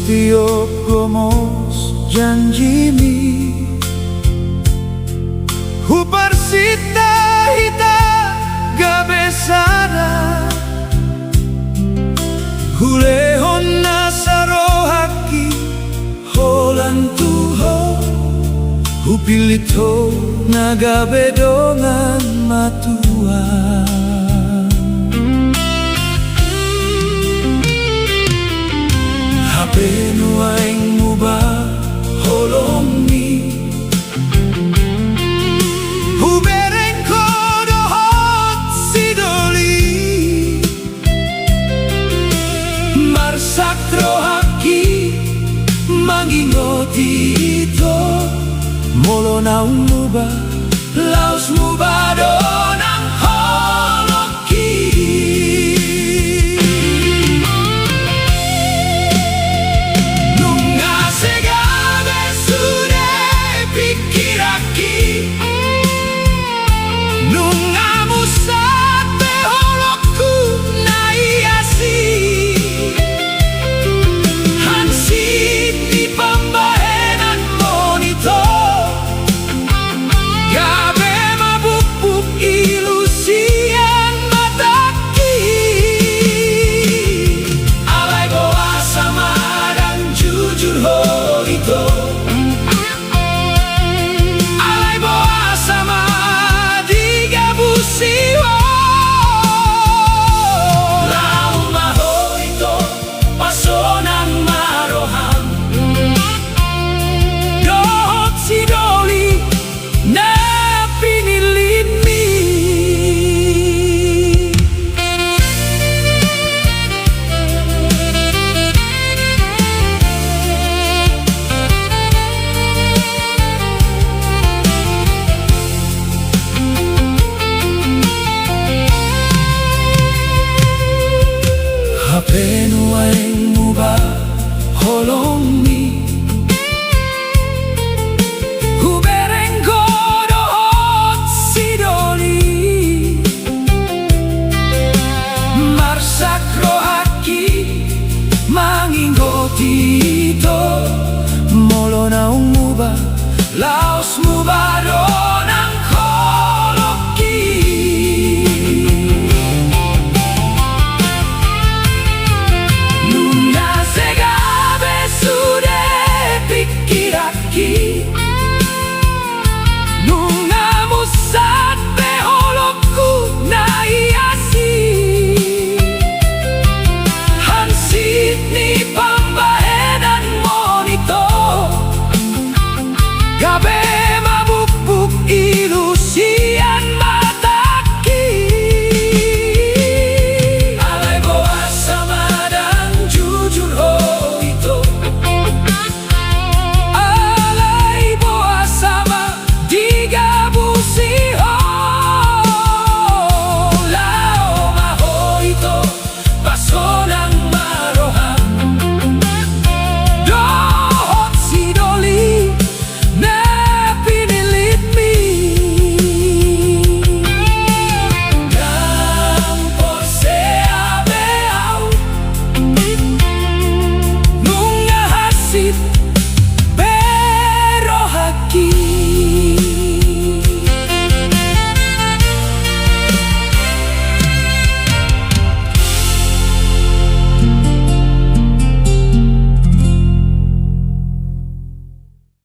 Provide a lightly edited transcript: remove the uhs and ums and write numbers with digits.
tiap gomos janjimi Huparsita hita gabesara Hulehon nasarohaki holantuho Hupilito nagabedongan matuan Hapenu aing mubah holomi Hubereng kodohot sidoli Marsak trohaki mangingoti ito Molo naung mubah laos mubah donang holoki Hapenu aing mubah holomi Hubereng kodohot sidoli Marsak rohaki manginggoti ito Molo naung mubah laos mubah don